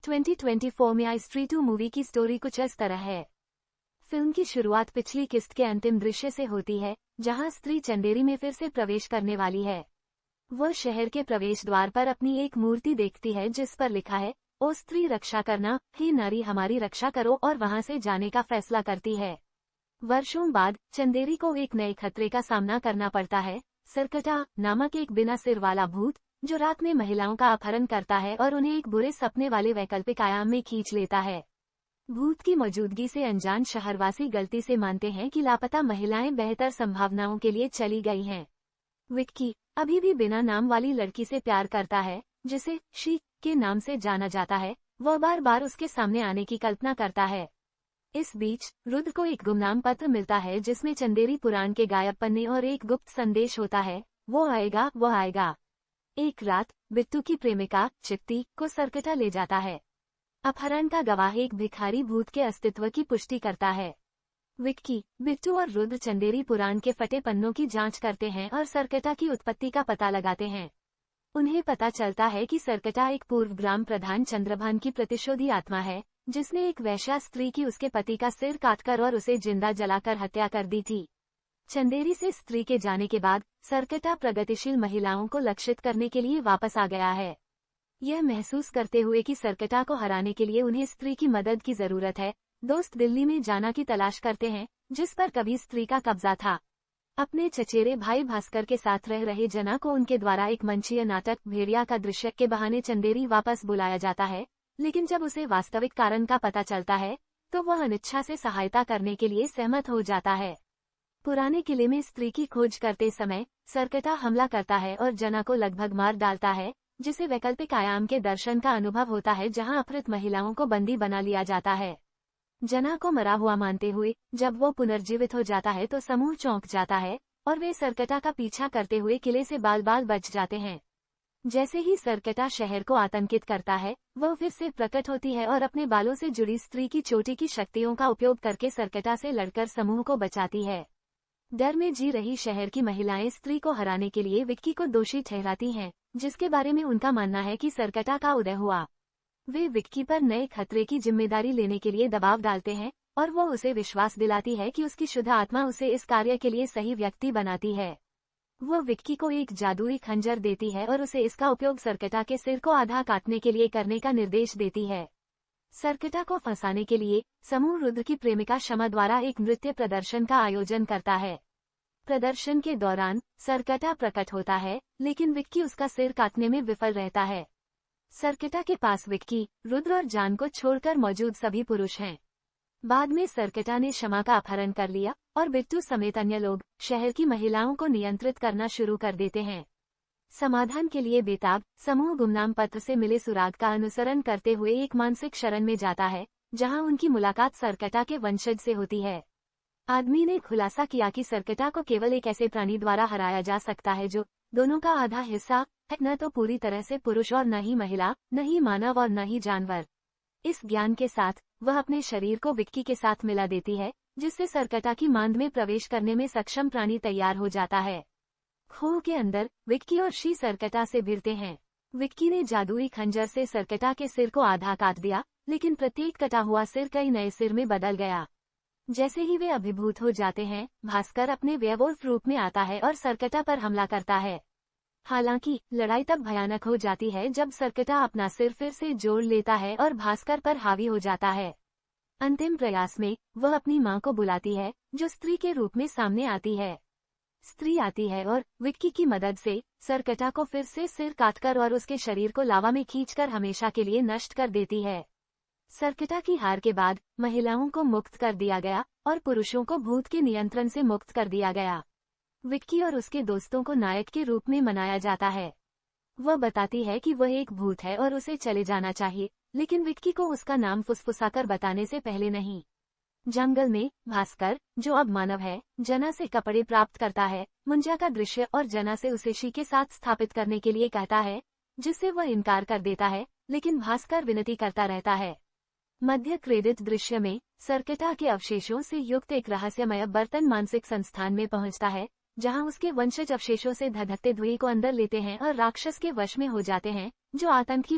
2024 में आई स्त्री 2 मूवी की स्टोरी कुछ इस तरह है। फिल्म की शुरुआत पिछली किस्त के अंतिम दृश्य से होती है, जहां स्त्री चंदेरी में फिर से प्रवेश करने वाली है। वह शहर के प्रवेश द्वार पर अपनी एक मूर्ति देखती है जिस पर लिखा है, ओ स्त्री रक्षा करना, हे नारी हमारी रक्षा करो, और वहां से जाने का फैसला करती है। वर्षों बाद चंदेरी को एक नए खतरे का सामना करना पड़ता है। सरकटा नामक एक बिना सिर वाला भूत, जो रात में महिलाओं का अपहरण करता है और उन्हें एक बुरे सपने वाले वैकल्पिक आयाम में खींच लेता है। भूत की मौजूदगी से अनजान शहरवासी गलती से मानते हैं कि लापता महिलाएं बेहतर संभावनाओं के लिए चली गई हैं। विक्की अभी भी बिना नाम वाली लड़की से प्यार करता है, जिसे शी के नाम से जाना जाता है। वह बार बार उसके सामने आने की कल्पना करता है। इस बीच रुद्र को एक गुमनाम पत्र मिलता है जिसमें चंदेरी पुराण के गायब पन्ने और एक गुप्त संदेश होता है, वो आएगा वो आएगा। एक रात बिट्टू की प्रेमिका चित्ती को सरकटा ले जाता है। अपहरण का गवाह एक भिखारी भूत के अस्तित्व की पुष्टि करता है। विक्की, बिट्टू और रुद्र चंदेरी पुराण के फटे पन्नों की जांच करते हैं और सरकटा की उत्पत्ति का पता लगाते हैं। उन्हें पता चलता है कि सरकटा एक पूर्व ग्राम प्रधान चंद्रभान की प्रतिशोधी आत्मा है, जिसने एक वैश्या स्त्री की उसके पति का सिर काटकर और उसे जिंदा जलाकर हत्या कर दी थी। चंदेरी से स्त्री के जाने के बाद सरकटा प्रगतिशील महिलाओं को लक्षित करने के लिए वापस आ गया है। यह महसूस करते हुए कि सरकटा को हराने के लिए उन्हें स्त्री की मदद की जरूरत है, दोस्त दिल्ली में जाना की तलाश करते हैं, जिस पर कभी स्त्री का कब्जा था। अपने चचेरे भाई भास्कर के साथ रह रहे जना को उनके द्वारा एक मंचीय नाटक भेड़िया का दृश्य के बहाने चंदेरी वापस बुलाया जाता है, लेकिन जब उसे वास्तविक कारण का पता चलता है तो वह अनिच्छा से सहायता करने के लिए सहमत हो जाता है। पुराने किले में स्त्री की खोज करते समय सरकटा हमला करता है और जना को लगभग मार डालता है, जिसे वैकल्पिक आयाम के दर्शन का अनुभव होता है जहां अपहृत महिलाओं को बंदी बना लिया जाता है। जना को मरा हुआ मानते हुए जब वो पुनर्जीवित हो जाता है तो समूह चौंक जाता है और वे सरकटा का पीछा करते हुए किले से बाल बाल बच जाते हैं। जैसे ही सरकटा शहर को आतंकित करता है, वह फिर से प्रकट होती है और अपने बालों से जुड़ी स्त्री की चोटी की शक्तियों का उपयोग करके सरकटा से लड़कर समूह को बचाती है। डर में जी रही शहर की महिलाएं स्त्री को हराने के लिए विक्की को दोषी ठहराती हैं, जिसके बारे में उनका मानना है कि सरकटा का उदय हुआ। वे विक्की पर नए खतरे की जिम्मेदारी लेने के लिए दबाव डालते हैं और वो उसे विश्वास दिलाती है कि उसकी शुद्ध आत्मा उसे इस कार्य के लिए सही व्यक्ति बनाती है। वो विक्की को एक जादुई खंजर देती है और उसे इसका उपयोग सरकटा के सिर को आधा काटने के लिए करने का निर्देश देती है। सरकटा को फंसाने के लिए समूह रुद्र की प्रेमिका शमा द्वारा एक नृत्य प्रदर्शन का आयोजन करता है। प्रदर्शन के दौरान सरकटा प्रकट होता है, लेकिन विक्की उसका सिर काटने में विफल रहता है। सरकटा के पास विक्की, रुद्र और जान को छोड़कर मौजूद सभी पुरुष हैं। बाद में सरकटा ने शमा का अपहरण कर लिया और बिट्टू समेत अन्य लोग शहर की महिलाओं को नियंत्रित करना शुरू कर देते हैं। समाधान के लिए बेताब समूह गुमनाम पत्र से मिले सुराग का अनुसरण करते हुए एक मानसिक शरण में जाता है, जहां उनकी मुलाकात सरकटा के वंशज से होती है। आदमी ने खुलासा किया कि सरकटा को केवल एक ऐसे प्राणी द्वारा हराया जा सकता है जो दोनों का आधा हिस्सा है, न तो पूरी तरह से पुरुष और न ही महिला, न ही मानव और न ही जानवर। इस ज्ञान के साथ वह अपने शरीर को विक्की के साथ मिला देती है, जिससे सरकटा की मांद में प्रवेश करने में सक्षम प्राणी तैयार हो जाता है। खोह के अंदर विक्की और शी सरकटा से भिड़ते हैं। विक्की ने जादुई खंजर से सरकटा के सिर को आधा काट दिया, लेकिन प्रत्येक कटा हुआ सिर कई नए सिर में बदल गया। जैसे ही वे अभिभूत हो जाते हैं, भास्कर अपने वेयरवुल्फ रूप में आता है और सरकटा पर हमला करता है। हालांकि लड़ाई तब भयानक हो जाती है जब सरकटा अपना सिर फिर से जोड़ लेता है और भास्कर पर हावी हो जाता है। अंतिम प्रयास में वह अपनी मां को बुलाती है, जो स्त्री के रूप में सामने आती है। स्त्री आती है और विक्की की मदद से सरकटा को फिर से सिर काटकर और उसके शरीर को लावा में खींचकर हमेशा के लिए नष्ट कर देती है। सरकटा की हार के बाद महिलाओं को मुक्त कर दिया गया और पुरुषों को भूत के नियंत्रण से मुक्त कर दिया गया। विक्की और उसके दोस्तों को नायक के रूप में मनाया जाता है। वह बताती है कि वह एक भूत है और उसे चले जाना चाहिए, लेकिन विक्की को उसका नाम फुसफुसाकर बताने से पहले नहीं। जंगल में भास्कर, जो अब मानव है, जना से कपड़े प्राप्त करता है, मुंजा का दृश्य और जना से उसे शी के साथ स्थापित करने के लिए कहता है, जिससे वह इनकार कर देता है, लेकिन भास्कर विनती करता रहता है। मध्य क्रेडिट दृश्य में सरकटा के अवशेषों से युक्त एक रहस्यमय बर्तन मानसिक संस्थान में पहुंचता है, जहां उसके वंशज अवशेषों से धधकते धुएं को अंदर लेते हैं और राक्षस के वश में हो जाते हैं, जो आतंक की